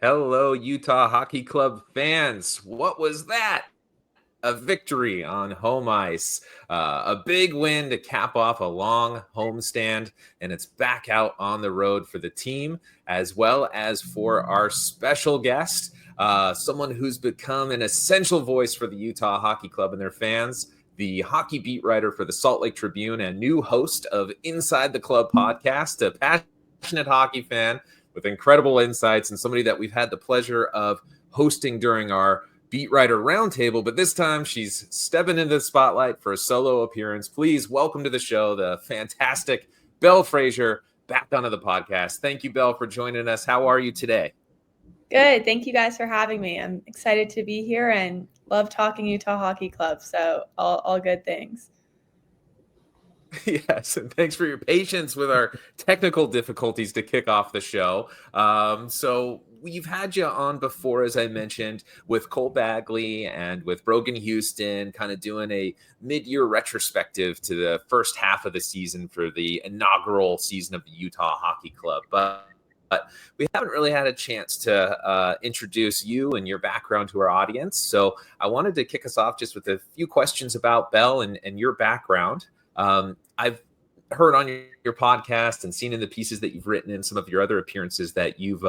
Hello, Utah Hockey Club fans. What was that? A victory on home ice, a big win to cap off a long homestand, and it's back out on the road for the team, as well as for our special guest, someone who's become an essential voice for the Utah Hockey Club and their fans, the hockey beat writer for the Salt Lake Tribune and new host of Inside the Club podcast, a passionate hockey fan with incredible insights and somebody that we've had the pleasure of hosting during our beat writer roundtable, but this time she's stepping into the spotlight for a solo appearance. Please welcome to the show the fantastic Belle Fraser back onto the podcast. Thank you, Belle, for joining us. How are you today? Good. Thank you guys for having me. I'm excited to be here and love talking Utah Hockey Club. So all good things. Yes, and thanks for your patience with our technical difficulties to kick off the show. So we've had you on before, as I mentioned, with Cole Bagley and with Brogan Houston, kind of doing a mid-year retrospective to the first half of the season for the inaugural season of the Utah Hockey Club. But we haven't really had a chance to introduce you and your background to our audience. So I wanted to kick us off just with a few questions about Belle and your background. I've heard on your podcast and seen in the pieces that you've written in some of your other appearances that you've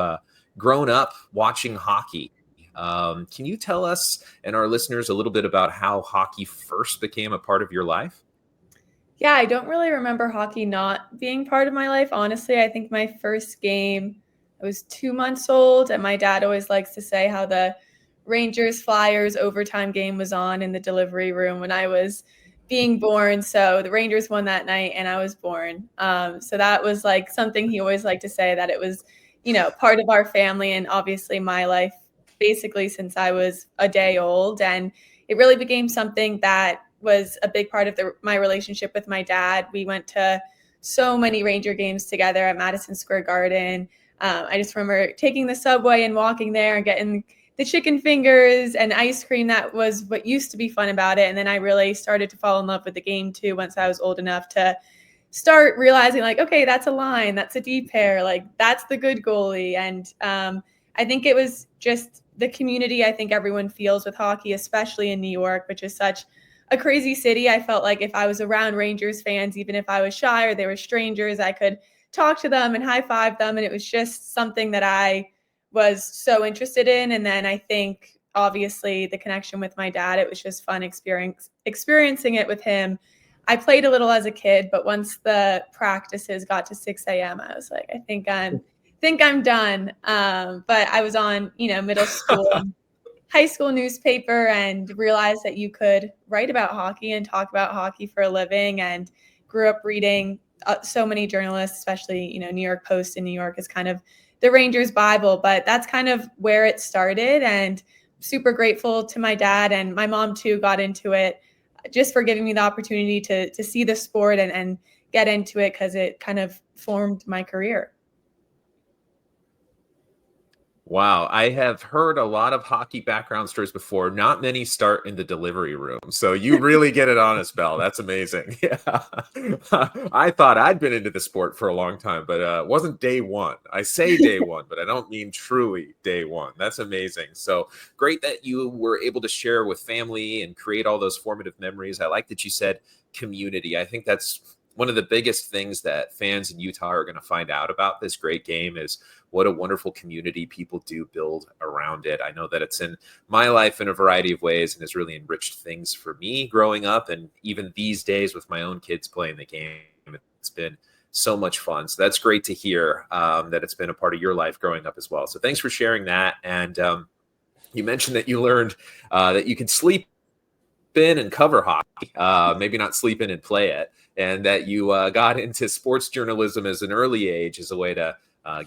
grown up watching hockey. Can you tell us and our listeners a little bit about how hockey first became a part of your life? Yeah, I don't really remember hockey not being part of my life. Honestly, I think my first game, I was 2 months old, and my dad always likes to say how the Rangers Flyers overtime game was on in the delivery room when I was being born. So the Rangers won that night and I was born. So that was like something he always liked to say, that it was, part of our family and obviously my life basically since I was a day old. And it really became something that was a big part of my relationship with my dad. We went to so many Ranger games together at Madison Square Garden. I just remember taking the subway and walking there and getting the chicken fingers and ice cream. That was what used to be fun about it. And then I really started to fall in love with the game too once I was old enough to start realizing like, okay, that's a line, that's a D pair, like that's the good goalie. And I think it was just the community I think everyone feels with hockey, especially in New York, which is such a crazy city. I felt like if I was around Rangers fans, even if I was shy or they were strangers, I could talk to them and high five them. And it was just something that I was so interested in. And then I think obviously the connection with my dad, it was just fun experiencing it with him. I played a little as a kid, but once the practices got to 6 a.m., I was like, I think I'm done. But I was on, middle school, high school newspaper and realized that you could write about hockey and talk about hockey for a living, and grew up reading so many journalists, especially, New York Post in New York is kind of the Rangers Bible, but that's kind of where it started. And super grateful to my dad, and my mom too got into it just for giving me the opportunity to see the sport and get into it, because it kind of formed my career. Wow, I have heard a lot of hockey background stories before. Not many start in the delivery room. So you really get it on us, Belle. That's amazing. Yeah. I thought I'd been into the sport for a long time, but it wasn't day one. I say day one, but I don't mean truly day one. That's amazing. So great that you were able to share with family and create all those formative memories. I like that you said community. I think that's one of the biggest things that fans in Utah are going to find out about this great game is what a wonderful community people do build around it. I know that it's in my life in a variety of ways and has really enriched things for me growing up. And even these days with my own kids playing the game, it's been so much fun. So that's great to hear that it's been a part of your life growing up as well. So thanks for sharing that. And you mentioned that you learned that you could sleep in and cover hockey, maybe not sleep in and play it, and that you got into sports journalism as an early age as a way to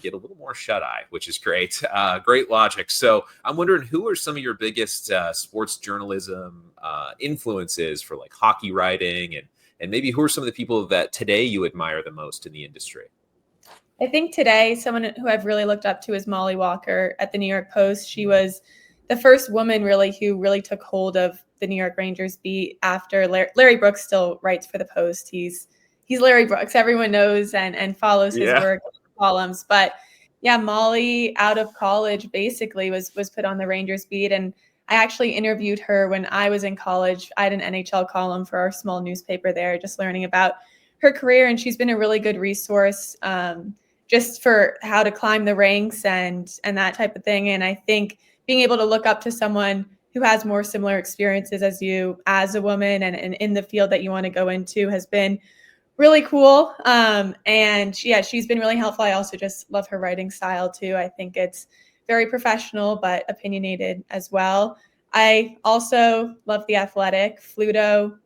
get a little more shut-eye, which is great. Great logic. So I'm wondering, who are some of your biggest sports journalism influences for like hockey writing, and maybe who are some of the people that today you admire the most in the industry? I think today someone who I've really looked up to is Molly Walker at the New York Post. She was the first woman really who really took hold of the New York Rangers beat after Larry Brooks still writes for the Post. He's Larry Brooks. Everyone knows and follows his work columns. But Yeah, Molly out of college basically was put on the Rangers beat, and I actually interviewed her when I was in college. I had an NHL column for our small newspaper there, just learning about her career, and she's been a really good resource just for how to climb the ranks and that type of thing. And I think being able to look up to someone who has more similar experiences as you as a woman and in the field that you want to go into has been really cool. And yeah, she's been really helpful. I also just love her writing style too. I think it's very professional but opinionated as well. I also love The Athletic. Fluto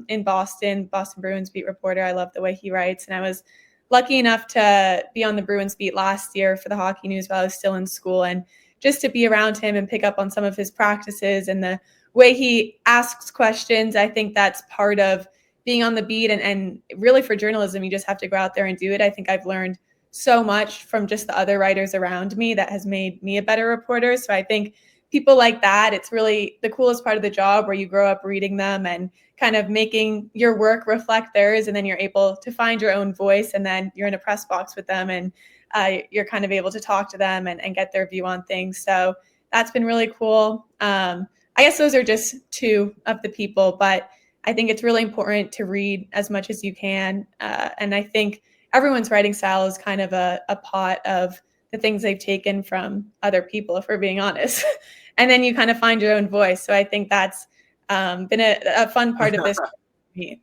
in Boston Bruins beat reporter. I love the way he writes. And I was lucky enough to be on the Bruins beat last year for the hockey news while I was still in school. And just to be around him and pick up on some of his practices and the way he asks questions, I think that's part of being on the beat. And really for journalism, you just have to go out there and do it. I think I've learned so much from just the other writers around me that has made me a better reporter. So I think people like that, it's really the coolest part of the job where you grow up reading them and kind of making your work reflect theirs. And then you're able to find your own voice. And then you're in a press box with them and you're kind of able to talk to them and get their view on things. So that's been really cool. I guess those are just two of the people, but I think it's really important to read as much as you can. And I think everyone's writing style is kind of a pot of the things they've taken from other people, if we're being honest. And then you kind of find your own voice. So I think that's been a fun part of this for me.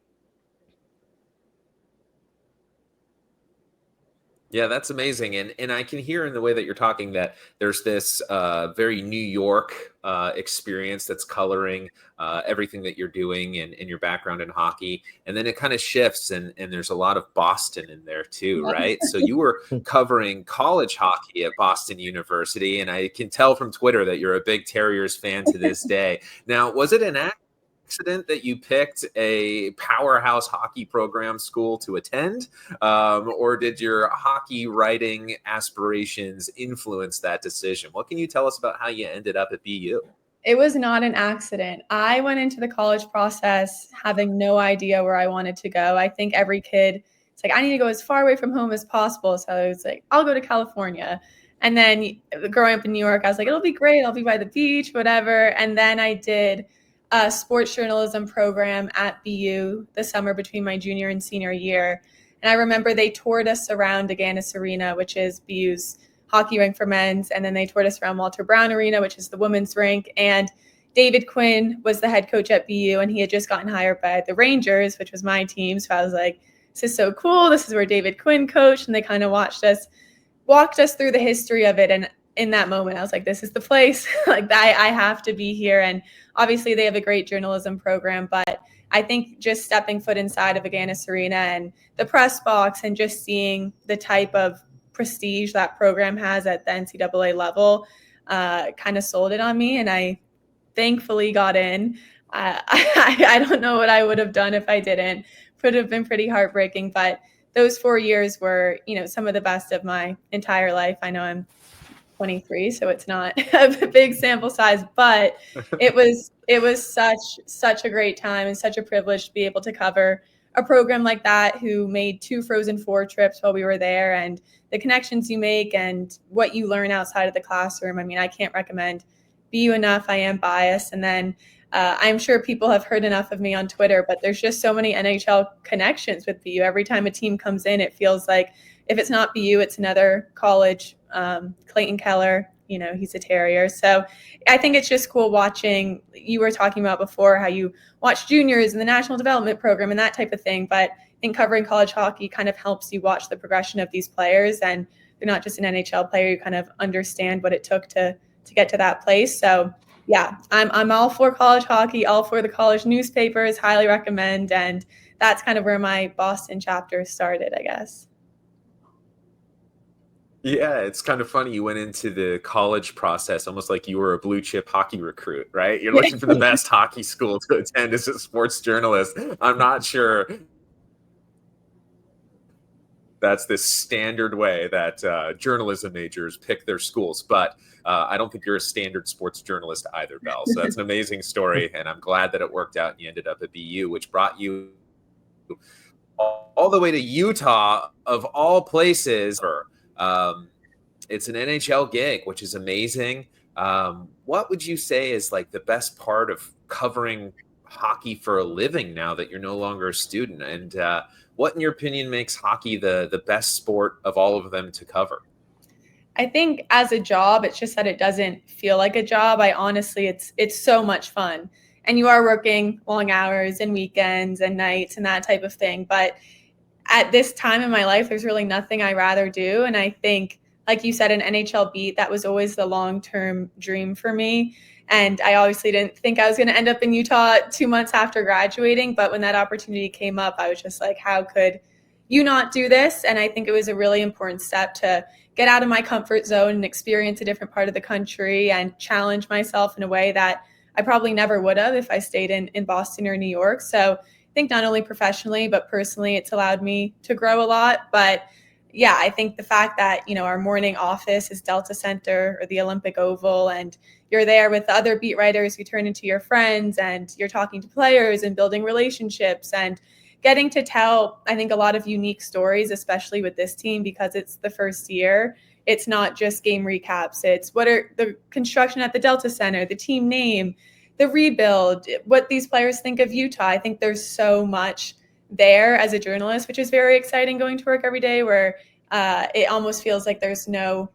Yeah, that's amazing. And I can hear in the way that you're talking that there's this very New York experience that's coloring everything that you're doing and your background in hockey. And then it kind of shifts and there's a lot of Boston in there too, right? So you were covering college hockey at Boston University, and I can tell from Twitter that you're a big Terriers fan to this day. Now, was it an accident that you picked a powerhouse hockey program school to attend? Or did your hockey writing aspirations influence that decision? What can you tell us about how you ended up at BU? It was not an accident. I went into the college process having no idea where I wanted to go. I think every kid, it's like, I need to go as far away from home as possible. So I was like, I'll go to California. And then growing up in New York, I was like, it'll be great. I'll be by the beach, whatever. And then I did a sports journalism program at BU the summer between my junior and senior year. And I remember they toured us around Agganis Arena, which is BU's hockey rink for men's. And then they toured us around Walter Brown Arena, which is the women's rink. And David Quinn was the head coach at BU, and he had just gotten hired by the Rangers, which was my team. So I was like, this is so cool. This is where David Quinn coached. And they kind of walked us through the history of it. And in that moment, I was like, this is the place. Like, I have to be here. And obviously they have a great journalism program, but I think just stepping foot inside of Agganis Arena and the press box and just seeing the type of prestige that program has at the NCAA level kind of sold it on me. And I thankfully got in. I don't know what I would have done if I didn't. Would have been pretty heartbreaking, but those 4 years were, some of the best of my entire life. I know I'm 23, so it's not a big sample size, but it was such a great time and such a privilege to be able to cover a program like that, who made 2 Frozen Four trips while we were there, and the connections you make and what you learn outside of the classroom. I mean, I can't recommend BU enough. I am biased. And then I'm sure people have heard enough of me on Twitter, but there's just so many NHL connections with BU. Every time a team comes in, it feels like if it's not BU, it's another college. Clayton Keller, he's a Terrier. So I think it's just cool watching. You were talking about before how you watch juniors and the national development program and that type of thing. But I think covering college hockey kind of helps you watch the progression of these players. And they're not just an NHL player. You kind of understand what it took to get to that place. So yeah, I'm all for college hockey, all for the college newspapers, highly recommend. And that's kind of where my Boston chapter started, I guess. Yeah, it's kind of funny. You went into the college process almost like you were a blue chip hockey recruit, right? You're looking for the best hockey school to attend as a sports journalist. I'm not sure that's the standard way that journalism majors pick their schools, but I don't think you're a standard sports journalist either, Belle. So that's an amazing story, and I'm glad that it worked out and you ended up at BU, which brought you all the way to Utah, of all places. It's an NHL gig, which is amazing. What would you say is like the best part of covering hockey for a living now that you're no longer a student? And what, in your opinion, makes hockey the best sport of all of them to cover? I think as a job, it's just that it doesn't feel like a job. I honestly, it's so much fun, and you are working long hours and weekends and nights and that type of thing. But at this time in my life, there's really nothing I rather do. And I think, like you said, an NHL beat, that was always the long-term dream for me. And I obviously didn't think I was going to end up in Utah 2 months after graduating. But when that opportunity came up, I was just like, how could you not do this? And I think it was a really important step to get out of my comfort zone and experience a different part of the country and challenge myself in a way that I probably never would have if I stayed in Boston or New York. So I think not only professionally, but personally, it's allowed me to grow a lot. But yeah, I think the fact that, our morning office is Delta Center or the Olympic Oval, and you're there with the other beat writers who turn into your friends, and you're talking to players and building relationships and getting to tell, I think, a lot of unique stories, especially with this team, because it's the first year. It's not just game recaps. It's what are the construction at the Delta Center, the team name, the rebuild, what these players think of Utah. I think there's so much there as a journalist, which is very exciting going to work every day, where it almost feels like there's no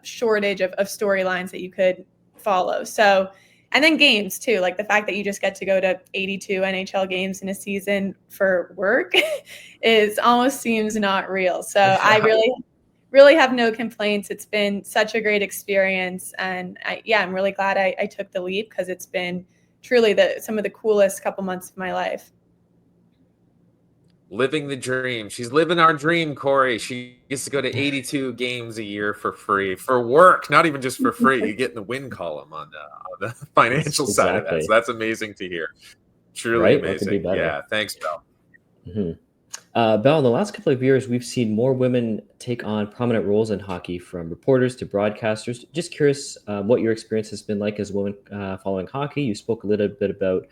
shortage of storylines that you could follow. So, and then games too, like the fact that you just get to go to 82 NHL games in a season for work is almost seems not real. So I really have no complaints. It's been such a great experience. And I'm really glad I took the leap, because it's been truly some of the coolest couple months of my life. Living the dream. She's living our dream, Corey. She gets to go to 82 games a year for free, for work, not even just for free. You get in the win column on the financial side of that. So that's amazing to hear. Truly right? What could be amazing. better? Yeah. Thanks, Belle. Belle, in the last couple of years, we've seen more women take on prominent roles in hockey, from reporters to broadcasters. Just curious what your experience has been like as a woman following hockey. You spoke a little bit about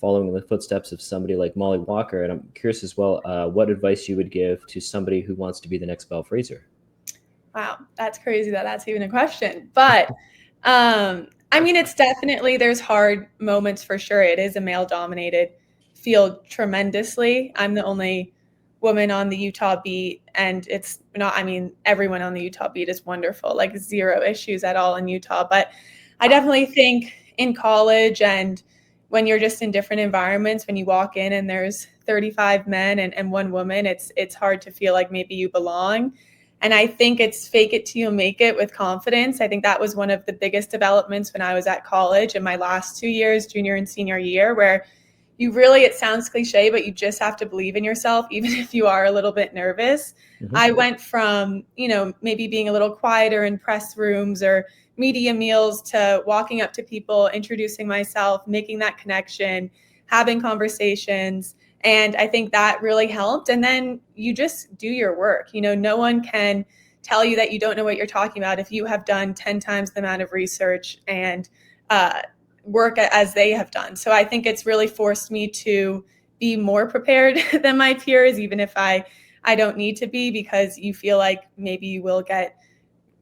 following in the footsteps of somebody like Molly Walker, and I'm curious as well what advice you would give to somebody who wants to be the next Belle Fraser. Wow, that's crazy that's even a question. But I mean, it's definitely, there's hard moments for sure. It is a male-dominated field tremendously. I'm the only woman on the Utah beat, and it's not, I mean, everyone on the Utah beat is wonderful, like zero issues at all in Utah. But I definitely think in college, and when you're just in different environments, when you walk in and there's 35 men and one woman, it's hard to feel like maybe you belong. And I think it's fake it till you make it with confidence. I think that was one of the biggest developments when I was at college in my last 2 years, junior and senior year, where you really, it sounds cliche, but you just have to believe in yourself, even if you are a little bit nervous. I went from, maybe being a little quieter in press rooms or media meals to walking up to people, introducing myself, making that connection, having conversations. And I think that really helped. And then you just do your work. No one can tell you that you don't know what you're talking about if you have done 10 times the amount of research and work as they have done. So I think it's really forced me to be more prepared than my peers, even if I don't need to be, because you feel like maybe you will get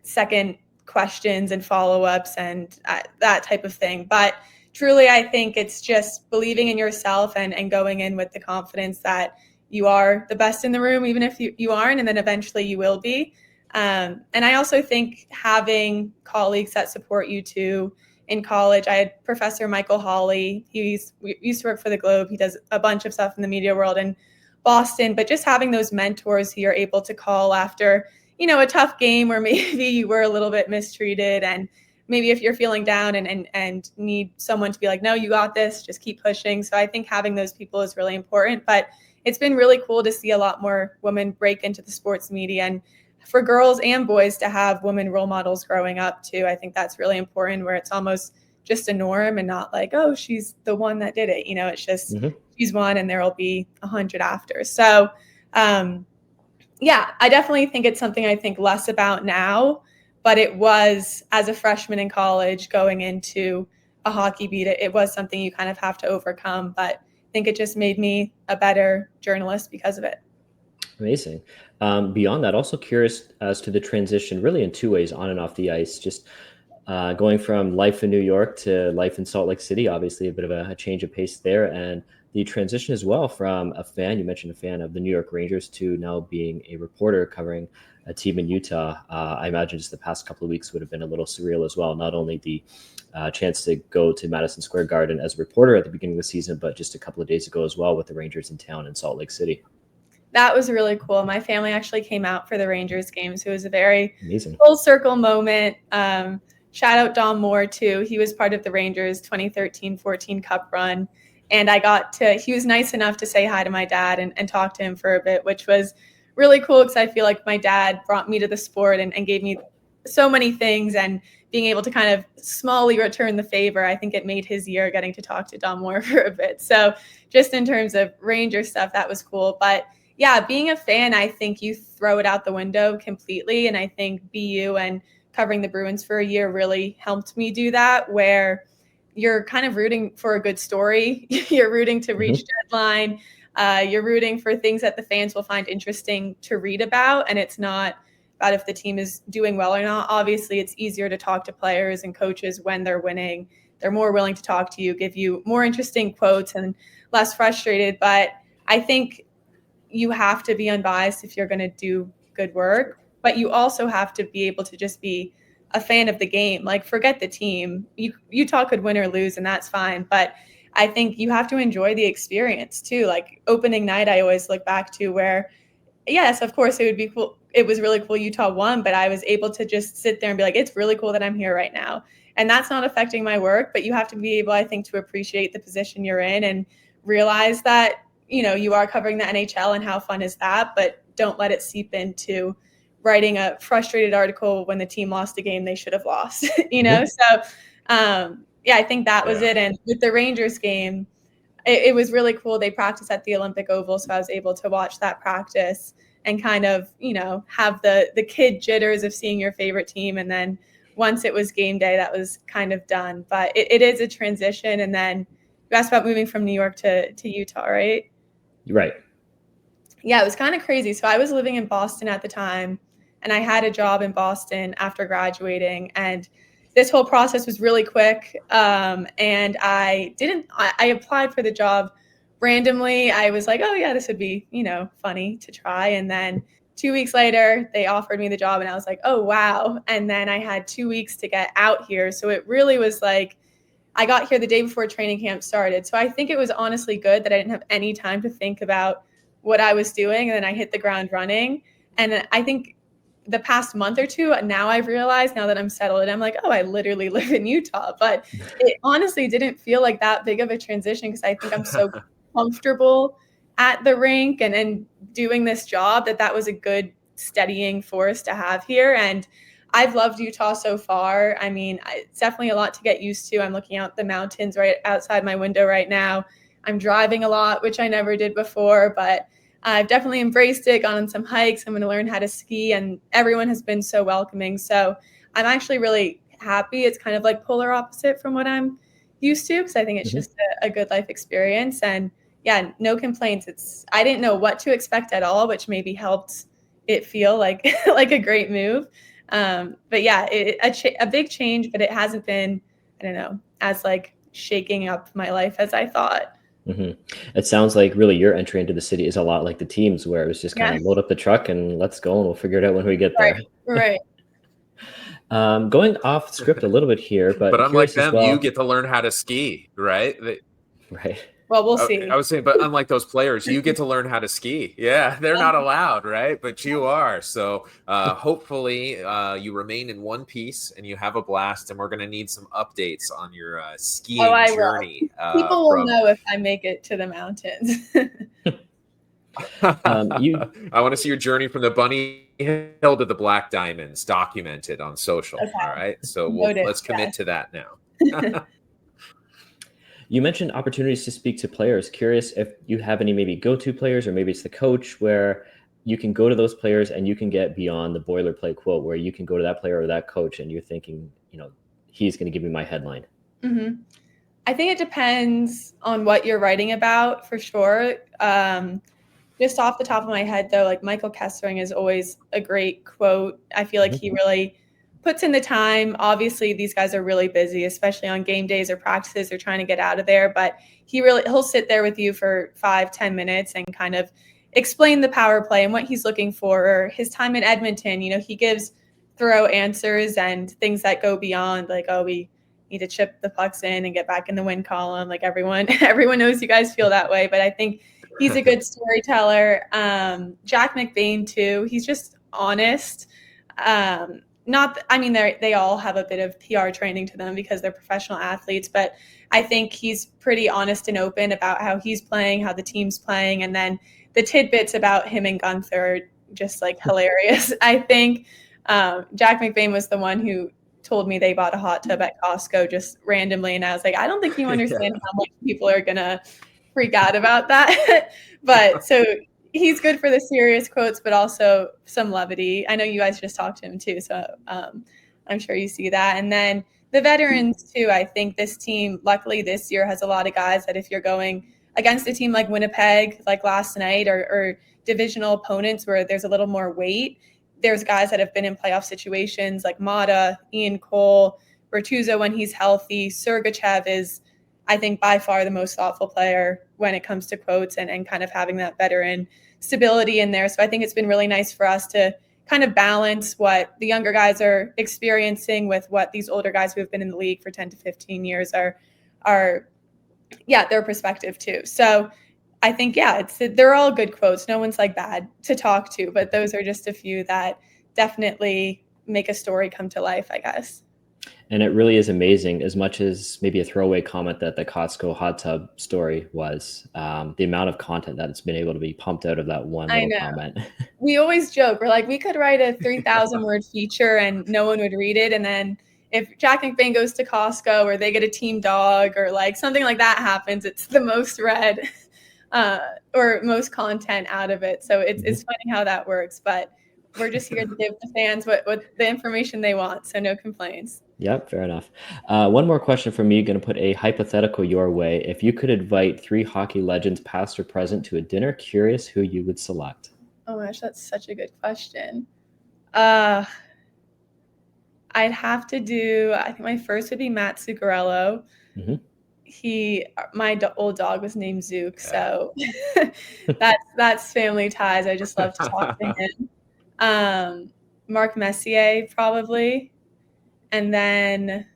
second questions and follow-ups and that type of thing. But truly, I think it's just believing in yourself and going in with the confidence that you are the best in the room, even if you aren't, and then eventually you will be. And I also think having colleagues that support you too. In college, I had Professor Michael Hawley. We used to work for the Globe. He does a bunch of stuff in the media world in Boston, but just having those mentors who you're able to call after, a tough game where maybe you were a little bit mistreated, and maybe if you're feeling down and need someone to be like, no, you got this, just keep pushing. So I think having those people is really important. But it's been really cool to see a lot more women break into the sports media, and for girls and boys to have women role models growing up too. I think that's really important, where it's almost just a norm and not like, oh, she's the one that did it. It's just she's one and there will be 100 after. So I definitely think it's something I think less about now, but it was, as a freshman in college going into a hockey beat, it was something you kind of have to overcome. But I think it just made me a better journalist because of it. Amazing. Beyond that, also curious as to the transition, really in two ways, on and off the ice. Just going from life in New York to life in Salt Lake City, obviously a bit of a change of pace there, and the transition as well from a fan, you mentioned a fan of the New York Rangers, to now being a reporter covering a team in Utah. I imagine just the past couple of weeks would have been a little surreal as well. Not only the chance to go to Madison Square Garden as a reporter at the beginning of the season, but just a couple of days ago as well with the Rangers in town in Salt Lake City. That was really cool. My family actually came out for the Rangers game, so it was a very Amazing. full circle moment. Shout out Dom Moore too. He was part of the Rangers 2013-14 Cup run, and he was nice enough to say hi to my dad and talk to him for a bit, which was really cool because I feel like my dad brought me to the sport and gave me so many things, and being able to kind of smallly return the favor, I think it made his year getting to talk to Dom Moore for a bit. So just in terms of Ranger stuff, that was cool. But yeah, being a fan, I think you throw it out the window completely. And I think BU and covering the Bruins for a year really helped me do that, where you're kind of rooting for a good story. You're rooting to reach deadline. You're rooting for things that the fans will find interesting to read about. And it's not about if the team is doing well or not. Obviously, it's easier to talk to players and coaches when they're winning. They're more willing to talk to you, give you more interesting quotes and less frustrated. But I think you have to be unbiased if you're going to do good work, but you also have to be able to just be a fan of the game. Like, forget the team. Utah could win or lose, and that's fine. But I think you have to enjoy the experience too. Like opening night, I always look back to where, yes, of course, it would be cool. It was really cool Utah won, but I was able to just sit there and be like, it's really cool that I'm here right now. And that's not affecting my work, but you have to be able, I think, to appreciate the position you're in and realize that, you are covering the NHL and how fun is that, but don't let it seep into writing a frustrated article when the team lost a game they should have lost, So, yeah, I think that was it. And with the Rangers game, it was really cool. They practiced at the Olympic Oval, so I was able to watch that practice and kind of, have the kid jitters of seeing your favorite team. And then once it was game day, that was kind of done. But it is a transition. And then you asked about moving from New York to Utah, right? Right. Yeah, it was kind of crazy. So I was living in Boston at the time, and I had a job in Boston after graduating. And this whole process was really quick. And I applied for the job randomly. I was like, oh yeah, this would be, funny to try. And then 2 weeks later, they offered me the job, and I was like, oh wow. And then I had 2 weeks to get out here. So it really was like, I got here the day before training camp started. So I think it was honestly good that I didn't have any time to think about what I was doing. And then I hit the ground running. And I think the past month or two, now I've realized, now that I'm settled, I'm like, oh, I literally live in Utah. But it honestly didn't feel like that big of a transition because I think I'm so comfortable at the rink and doing this job that was a good steadying force to have here. And I've loved Utah so far. I mean, it's definitely a lot to get used to. I'm looking out the mountains right outside my window right now. I'm driving a lot, which I never did before, but I've definitely embraced it, gone on some hikes. I'm going to learn how to ski, and everyone has been so welcoming. So I'm actually really happy. It's kind of like polar opposite from what I'm used to, because I think it's just a good life experience. And yeah, no complaints. I didn't know what to expect at all, which maybe helped it feel like like a great move. But yeah, a big change, but it hasn't been, I don't know, as like shaking up my life as I thought. It sounds like really your entry into the city is a lot like the team's, where it was just kind of load up the truck and let's go, and we'll figure it out when we get there. Right. Going off script a little bit here, but unlike them, well, you get to learn how to ski, right? Right. Well, we'll see. I was saying, but unlike those players, you get to learn how to ski. Yeah, they're not allowed, right? But you are. So hopefully you remain in one piece and you have a blast. And we're going to need some updates on your skiing journey. People will know if I make it to the mountains. I want to see your journey from the Bunny Hill to the Black Diamonds documented on social. Okay. All right. So let's commit to that now. You mentioned opportunities to speak to players. Curious if you have any maybe go-to players, or maybe it's the coach, where you can go to those players and you can get beyond the boilerplate quote, where you can go to that player or that coach and you're thinking, he's going to give me my headline. Mm-hmm. I think it depends on what you're writing about, for sure. just off the top of my head, though, like Michael Kessering is always a great quote. I feel like he really puts in the time. Obviously, these guys are really busy, especially on game days or practices. They're trying to get out of there, but he'll sit there with you for 5-10 minutes and kind of explain the power play and what he's looking for, or his time in Edmonton. He gives thorough answers and things that go beyond like, oh, we need to chip the pucks in and get back in the win column. Like everyone knows you guys feel that way, but I think he's a good storyteller. Jack McBain too. He's just honest. They all have a bit of PR training to them because they're professional athletes, but I think he's pretty honest and open about how he's playing, how the team's playing, and then the tidbits about him and Gunther are just like hilarious. I think Jack McBain was the one who told me they bought a hot tub at Costco just randomly, and I was like, I don't think you understand how much people are gonna freak out about that. But so he's good for the serious quotes, but also some levity. I know you guys just talked to him too, so I'm sure you see that. And then the veterans too. I think this team, luckily this year, has a lot of guys that if you're going against a team like Winnipeg, like last night, or divisional opponents where there's a little more weight, there's guys that have been in playoff situations like Mata, Ian Cole, Bertuzzo when he's healthy. Sergachev is, I think, by far the most thoughtful player when it comes to quotes and kind of having that veteran stability in there. So I think it's been really nice for us to kind of balance what the younger guys are experiencing with what these older guys who have been in the league for 10 to 15 years are their perspective too. So I think, they're all good quotes. No one's like bad to talk to, but those are just a few that definitely make a story come to life, I guess. And it really is amazing, as much as maybe a throwaway comment that the Costco hot tub story was, the amount of content that's been able to be pumped out of that one little comment. We always joke, we're like, we could write a 3,000 word feature and no one would read it. And then if Jack McBain goes to Costco or they get a team dog or like something like that happens, it's the most read or most content out of it. So it's funny how that works, but we're just here to give the fans what the information they want. So no complaints. Yep, fair enough. One more question from me. Going to put a hypothetical your way. If you could invite 3 hockey legends, past or present, to a dinner, curious who you would select. Oh my gosh, that's such a good question. I'd have to do, I think my first would be Matt Zuccarello. My old dog was named Zook, so that's family ties. I just love to talk to him. Mark Messier, probably. And then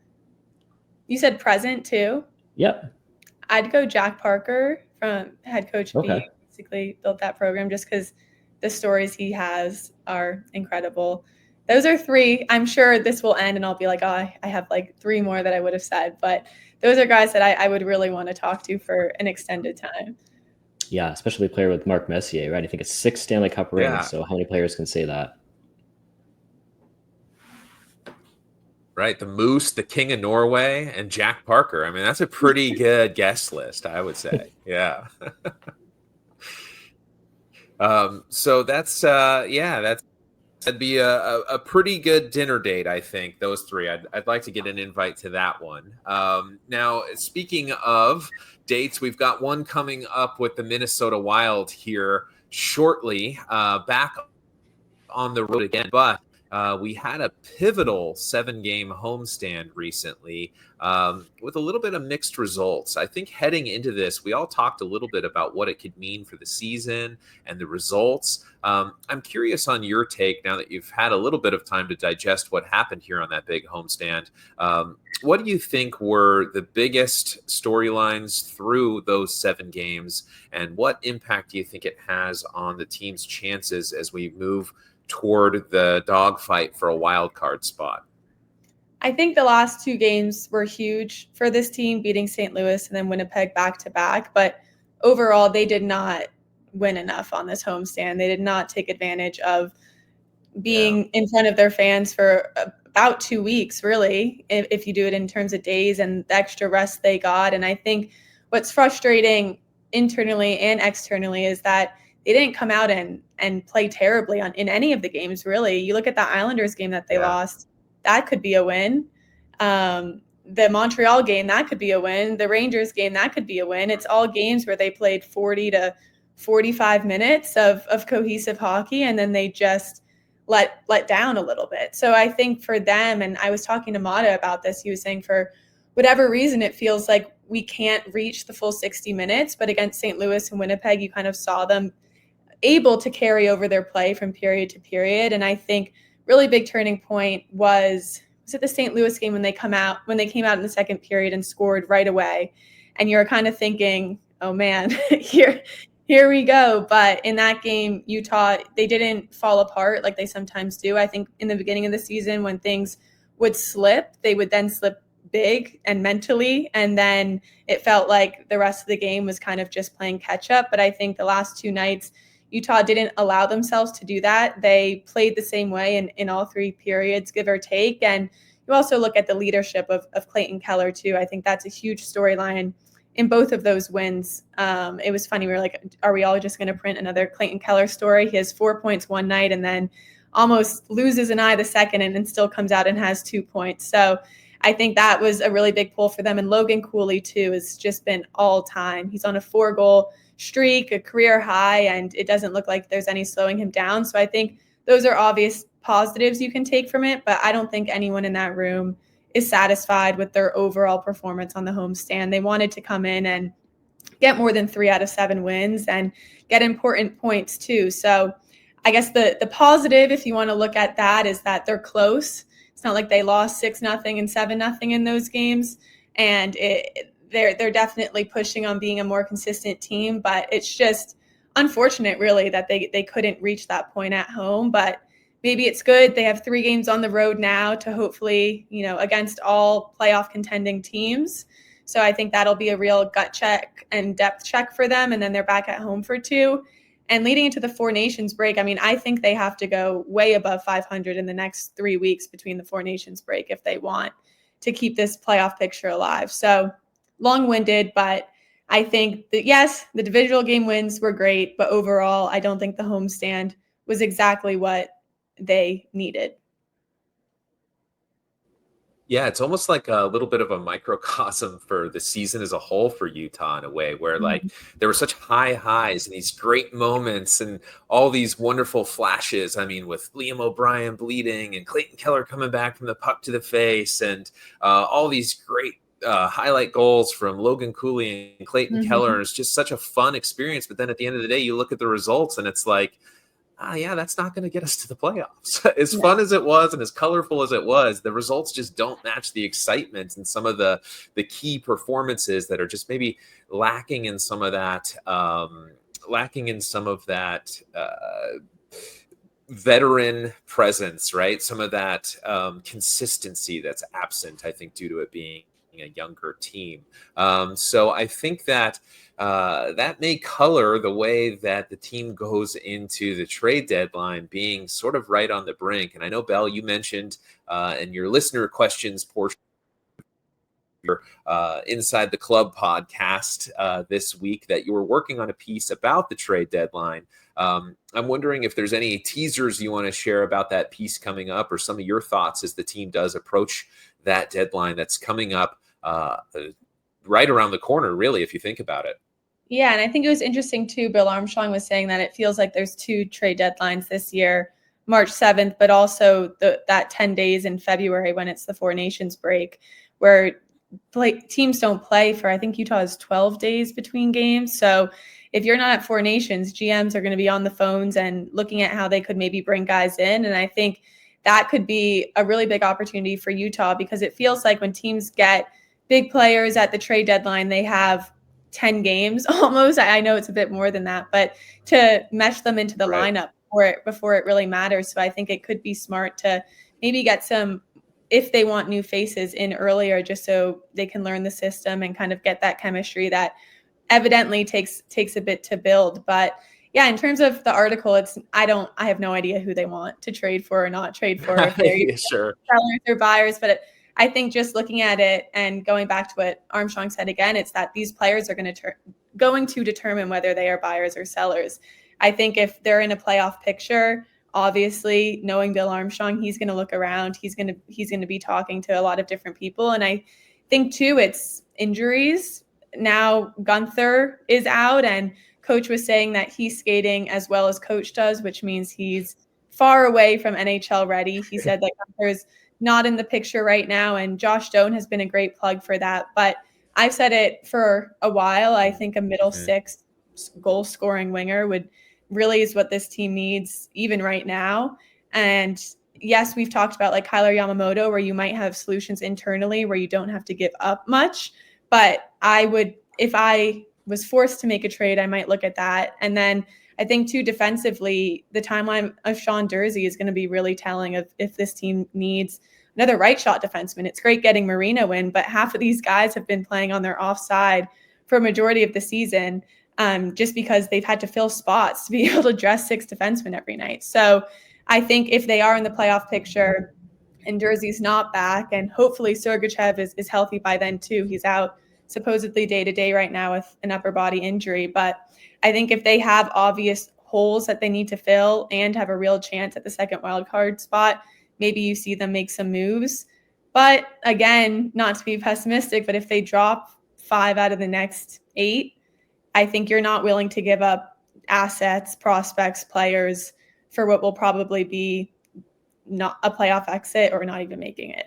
you said present too? Yep. I'd go Jack Parker, from head coach. He basically built that program just because the stories he has are incredible. Those are 3. I'm sure this will end and I'll be like, oh, I have like 3 more that I would have said. But those are guys that I would really want to talk to for an extended time. Yeah, especially a player with Mark Messier, right? I think it's 6 Stanley Cup rings. Yeah. So how many players can say that? Right, the Moose, the King of Norway, and Jack Parker. I mean, that's a pretty good guest list, I would say. Yeah. So that'd be a pretty good dinner date, I think. Those 3, I'd like to get an invite to that one. Now, speaking of dates, we've got one coming up with the Minnesota Wild here shortly. Back on the road again, but we had a pivotal 7-game homestand recently with a little bit of mixed results. I think heading into this, we all talked a little bit about what it could mean for the season and the results. I'm curious on your take now that you've had a little bit of time to digest what happened here on that big homestand. What do you think were the biggest storylines through those 7 games, and what impact do you think it has on the team's chances as we move toward the dogfight for a wild card spot? I think the last 2 games were huge for this team, beating St. Louis and then Winnipeg back to back. But overall, they did not win enough on this homestand. They did not take advantage of being in front of their fans for about 2 weeks, really, if you do it in terms of days and the extra rest they got. And I think what's frustrating internally and externally is that they didn't come out and play terribly in any of the games, really. You look at the Islanders game that they lost, that could be a win. The Montreal game, that could be a win. The Rangers game, that could be a win. It's all games where they played 40 to 45 minutes of cohesive hockey, and then they just let down a little bit. So I think for them, and I was talking to Mata about this, he was saying for whatever reason, it feels like we can't reach the full 60 minutes, but against St. Louis and Winnipeg, you kind of saw them able to carry over their play from period to period. And I think really big turning point was it the St. Louis game when they came out in the second period and scored right away. And you're kind of thinking, oh man, here we go. But in that game, Utah, they didn't fall apart like they sometimes do. I think in the beginning of the season when things would slip, they would then slip big and mentally, and then it felt like the rest of the game was kind of just playing catch up. But I think the last two nights, Utah didn't allow themselves to do that. They played the same way in all three periods, give or take. And you also look at the leadership of Clayton Keller, too. I think that's a huge storyline in both of those wins. It was funny. We were like, are we all just going to print another Clayton Keller story? He has 4 points one night and then almost loses an eye the second and then still comes out and has 2 points. So I think that was a really big pull for them. And Logan Cooley, too, has just been all time. He's on a 4-goal streak, a career high, and it doesn't look like there's any slowing him down. So I think those are obvious positives you can take from it, but I don't think anyone in that room is satisfied with their overall performance on the homestand. They wanted to come in and get more than 3 out of 7 wins and get important points too. So I guess the positive, if you want to look at that, is that they're close. It's not like they lost 6-0 and 7-0 in those games. And they're definitely pushing on being a more consistent team, but it's just unfortunate really that they couldn't reach that point at home. But maybe it's good. They have 3 games on the road now to hopefully, against all playoff contending teams. So I think that'll be a real gut check and depth check for them. And then they're back at home for 2. And leading into the Four Nations break, I mean, I think they have to go way above 500 in the next 3 weeks between the Four Nations break if they want to keep this playoff picture alive. So long-winded, but I think that, yes, the divisional game wins were great, but overall, I don't think the homestand was exactly what they needed. Yeah, it's almost like a little bit of a microcosm for the season as a whole for Utah in a way where like there were such high highs and these great moments and all these wonderful flashes. I mean, with Liam O'Brien bleeding and Clayton Keller coming back from the puck to the face and all these great highlight goals from Logan Cooley and Clayton Keller. It's just such a fun experience. But then at the end of the day, you look at the results and it's like, yeah, that's not going to get us to the playoffs. As fun as it was and as colorful as it was, the results just don't match the excitement and some of the key performances that are just maybe lacking in some of that, veteran presence, right? Some of that consistency that's absent, I think, due to it being a younger team. So I think that that may color the way that the team goes into the trade deadline being sort of right on the brink. And I know, Belle, you mentioned in your listener questions portion your Inside the Club podcast this week that you were working on a piece about the trade deadline. I'm wondering if there's any teasers you want to share about that piece coming up or some of your thoughts as the team does approach that deadline that's coming up right around the corner, really, if you think about it. Yeah, and I think it was interesting, too. Bill Armstrong was saying that it feels like there's 2 trade deadlines this year, March 7th, but also that 10 days in February when it's the Four Nations break, where teams don't play for, I think Utah has 12 days between games. So if you're not at Four Nations, GMs are going to be on the phones and looking at how they could maybe bring guys in. And I think that could be a really big opportunity for Utah because it feels like when teams get big players at the trade deadline, they have 10 games almost. I know it's a bit more than that, but to mesh them into the lineup before it really matters. So I think it could be smart to maybe get some, if they want new faces in earlier, just so they can learn the system and kind of get that chemistry that evidently takes a bit to build. But yeah, in terms of the article, I have no idea who they want to trade for or not trade for, if they're sure sellers or buyers. But I think just looking at it and going back to what Armstrong said again, it's that these players are going to determine whether they are buyers or sellers. I think if they're in a playoff picture, obviously knowing Bill Armstrong, he's going to look around. He's going to be talking to a lot of different people. And I think too, it's injuries. Now Gunther is out and coach was saying that he's skating as well as coach does, which means he's far away from NHL ready. He said that Gunther's not in the picture right now, and Josh Doan has been a great plug for that. But I've said it for a while. I think a middle six goal scoring winger really is what this team needs even right now. And yes, we've talked about like Kyler Yamamoto, where you might have solutions internally where you don't have to give up much. But if I was forced to make a trade, I might look at that. And then I think too, defensively, the timeline of Sean Durzi is going to be really telling of if this team needs another right shot defenseman. It's great getting Marino in, but half of these guys have been playing on their offside for a majority of the season, just because they've had to fill spots to be able to dress 6 defensemen every night. So I think if they are in the playoff picture and Durzi's not back, and hopefully Sergachev is healthy by then too. He's out supposedly day-to-day right now with an upper body injury. But I think if they have obvious holes that they need to fill and have a real chance at the second wild card spot, maybe you see them make some moves. But again, not to be pessimistic, but if they drop 5 out of the next 8, I think you're not willing to give up assets, prospects, players for what will probably be not a playoff exit or not even making it.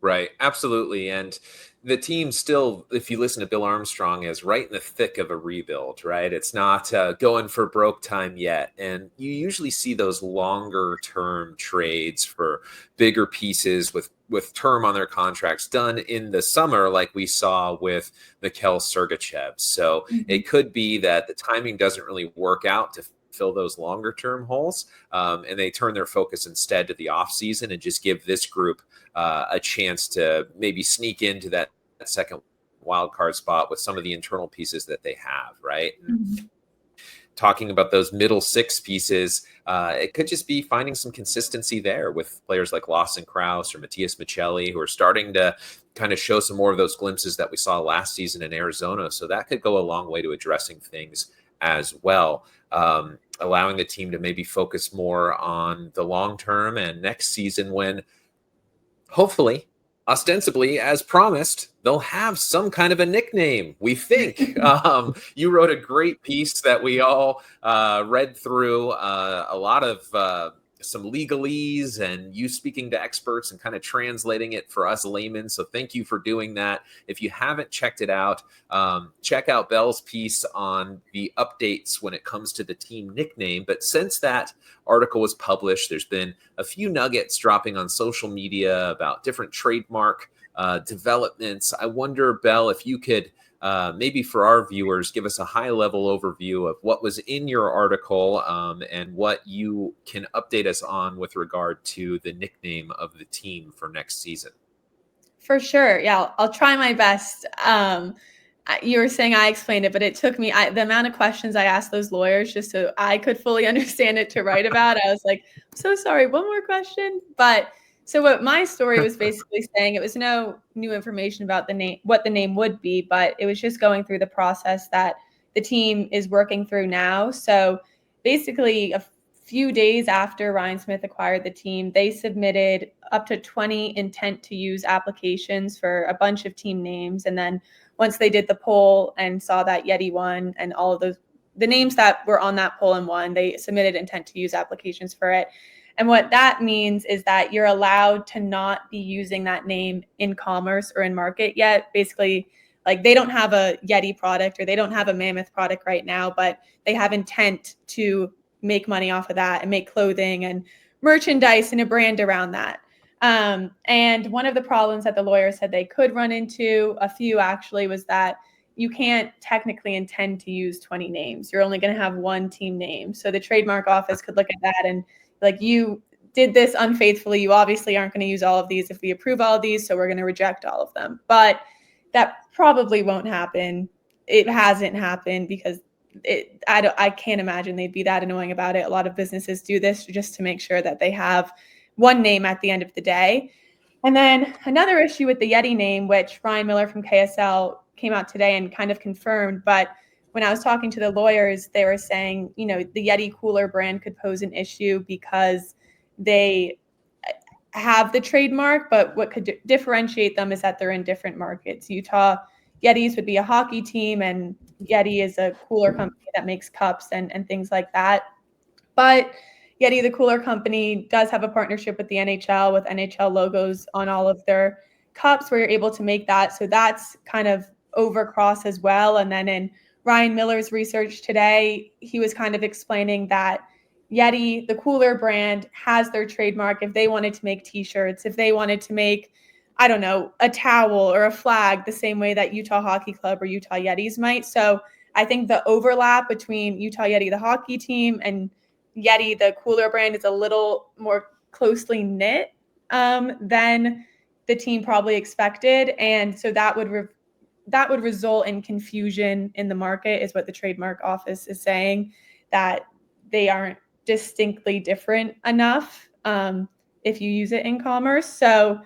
Right, absolutely. And the team still, if you listen to Bill Armstrong, is right in the thick of a rebuild, right? It's not going for broke time yet. And you usually see those longer term trades for bigger pieces with term on their contracts done in the summer, like we saw with Mikhail Sergachev. So it could be that the timing doesn't really work out to fill those longer term holes, and they turn their focus instead to the offseason and just give this group a chance to maybe sneak into that second wild card spot with some of the internal pieces that they have, right? Talking about those middle 6 pieces, it could just be finding some consistency there with players like Lawson Krause or Matthias Michelli, who are starting to kind of show some more of those glimpses that we saw last season in Arizona. So that could go a long way to addressing things as well, allowing the team to maybe focus more on the long term and next season, when hopefully, ostensibly, as promised, they'll have some kind of a nickname, we think. You wrote a great piece that we all read through, a lot of some legalese, and you speaking to experts and kind of translating it for us laymen. So thank you for doing that. If you haven't checked it out, check out Belle's piece on the updates when it comes to the team nickname. But since that article was published, there's been a few nuggets dropping on social media about different trademark developments. I wonder, Belle, if you could maybe for our viewers, give us a high-level overview of what was in your article, and what you can update us on with regard to the nickname of the team for next season. For sure. Yeah, I'll try my best. You were saying I explained it, but it took me the amount of questions I asked those lawyers just so I could fully understand it to write about. I was like, I'm so sorry, one more question. But so what my story was basically saying, it was no new information about the name, what the name would be, but it was just going through the process that the team is working through now. So basically a few days after Ryan Smith acquired the team, they submitted up to 20 intent to use applications for a bunch of team names. And then once they did the poll and saw that Yeti won and all of the names that were on that poll and won, they submitted intent to use applications for it. And what that means is that you're allowed to not be using that name in commerce or in market yet. Basically, like they don't have a Yeti product or they don't have a Mammoth product right now, but they have intent to make money off of that and make clothing and merchandise and a brand around that. And one of the problems that the lawyer said they could run into, a few actually, was that you can't technically intend to use 20 names. You're only going to have one team name. So the trademark office could look at that and like, you did this unfaithfully. You obviously aren't going to use all of these if we approve all of these. So we're going to reject all of them. But that probably won't happen. It hasn't happened because I can't imagine they'd be that annoying about it. A lot of businesses do this just to make sure that they have one name at the end of the day. And then another issue with the Yeti name, which Ryan Miller from KSL came out today and kind of confirmed, but when I was talking to the lawyers, they were saying, you know, the Yeti cooler brand could pose an issue because they have the trademark, but what could differentiate them is that they're in different markets. Utah Yeti's would be a hockey team, and Yeti is a cooler company that makes cups and things like that. But Yeti, the cooler company, does have a partnership with the NHL with NHL logos on all of their cups where you're able to make that. So that's kind of overcross as well. And then in Ryan Miller's research today, he was kind of explaining that Yeti, the cooler brand, has their trademark. If they wanted to make t-shirts, if they wanted to make, I don't know, a towel or a flag, the same way that Utah Hockey Club or Utah Yetis might. So I think the overlap between Utah Yeti, the hockey team, and Yeti, the cooler brand, is a little more closely knit than the team probably expected. And so that would result in confusion in the market, is what the trademark office is saying, that they aren't distinctly different enough if you use it in commerce. So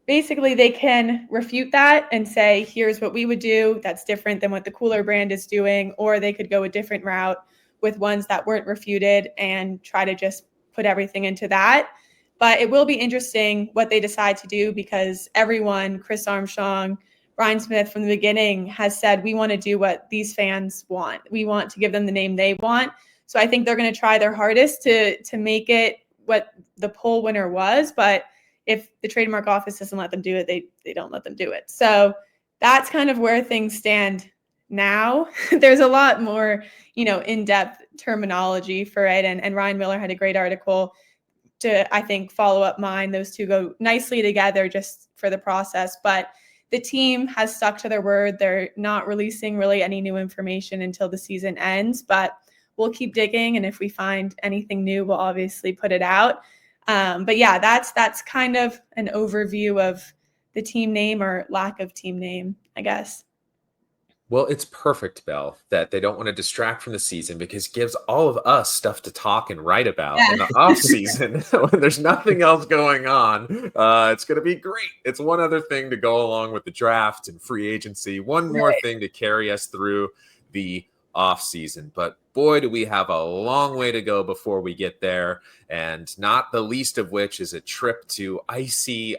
basically they can refute that and say, here's what we would do that's different than what the cooler brand is doing, or they could go a different route with ones that weren't refuted and try to just put everything into that. But it will be interesting what they decide to do, because everyone, Chris Armstrong, Brian Smith, from the beginning has said, we want to do what these fans want. We want to give them the name they want. So I think they're going to try their hardest to make it what the poll winner was. But if the trademark office doesn't let them do it, they don't let them do it. So that's kind of where things stand now. There's a lot more, in-depth terminology for it. And Ryan Miller had a great article to, I think, follow up mine. Those two go nicely together just for the process. But the team has stuck to their word. They're not releasing really any new information until the season ends, but we'll keep digging. And if we find anything new, we'll obviously put it out. But yeah, that's kind of an overview of the team name, or lack of team name, I guess. Well, it's perfect, Belle, that they don't want to distract from the season, because it gives all of us stuff to talk and write about in the off season when there's nothing else going on. It's going to be great. It's one other thing to go along with the draft and free agency. One more thing to carry us through the off season. But boy, do we have a long way to go before we get there. And not the least of which is a trip to icy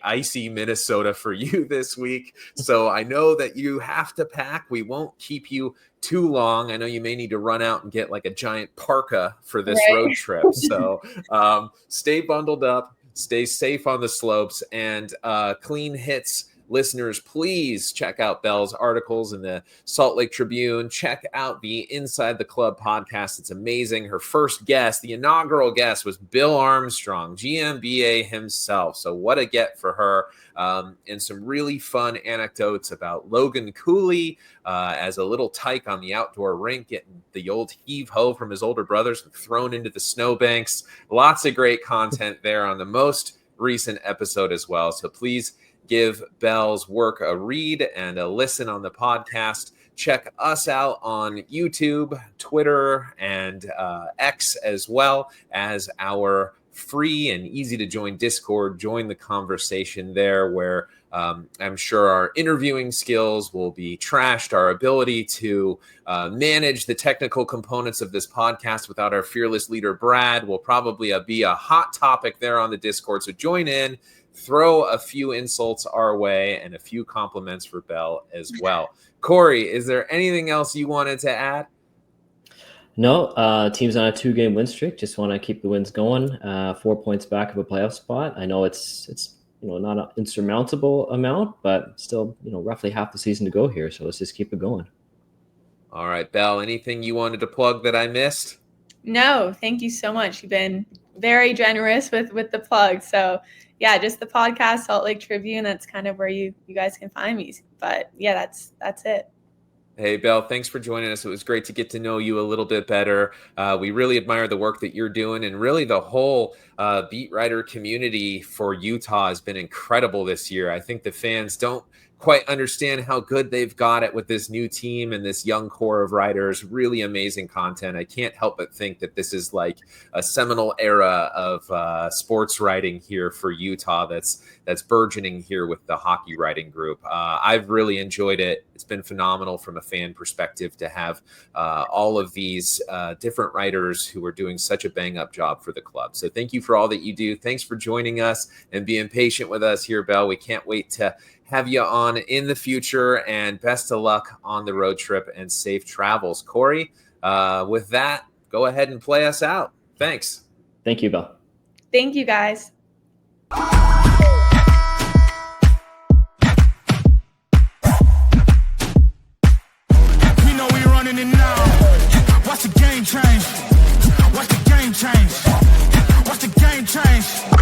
Minnesota for you this week. So I know that you have to pack. We won't keep you too long. I know you may need to run out and get like a giant parka for this road trip. So stay bundled up, stay safe on the slopes, and Clean Hits listeners, please check out Belle's articles in the Salt Lake Tribune. Check out the Inside the Club podcast. It's amazing. Her first guest, the inaugural guest, was Bill Armstrong, GMBA himself. So what a get for her. And some really fun anecdotes about Logan Cooley as a little tyke on the outdoor rink, getting the old heave-ho from his older brothers and thrown into the snowbanks. Lots of great content there on the most recent episode as well. So please give Belle's work a read and a listen on the podcast. Check us out on YouTube, Twitter, and X, as well as our free and easy to join Discord. Join the conversation there, where I'm sure our interviewing skills will be trashed. Our ability to manage the technical components of this podcast without our fearless leader, Brad, will probably be a hot topic there on the Discord. So join in. Throw a few insults our way and a few compliments for Belle as well. Corey, is there anything else you wanted to add? No, team's on a 2-game win streak. Just want to keep the wins going. 4 points back of a playoff spot. I know it's not an insurmountable amount, but still roughly half the season to go here. So let's just keep it going. All right, Belle, anything you wanted to plug that I missed? No, thank you so much. You've been very generous with the plug. So yeah, just the podcast, Salt Lake Tribune. That's kind of where you guys can find me. But yeah, that's it. Hey, Belle, thanks for joining us. It was great to get to know you a little bit better. We really admire the work that you're doing, and really the whole beat writer community for Utah has been incredible this year. I think the fans don't quite understand how good they've got it with this new team and this young core of writers. Really amazing content. I can't help but think that this is like a seminal era of sports writing here for Utah that's burgeoning here with the hockey writing group. I've really enjoyed it. It's been phenomenal from a fan perspective to have all of these different writers who are doing such a bang-up job for the club. So thank you for for all that you do. Thanks for joining us and being patient with us here, Belle. We can't wait to have you on in the future, and best of luck on the road trip and safe travels. Corey, with that, go ahead and play us out. Thanks. Thank you, Belle. Thank you, guys. We know we running it now. Watch the game change. Watch the game change. Watch the game change.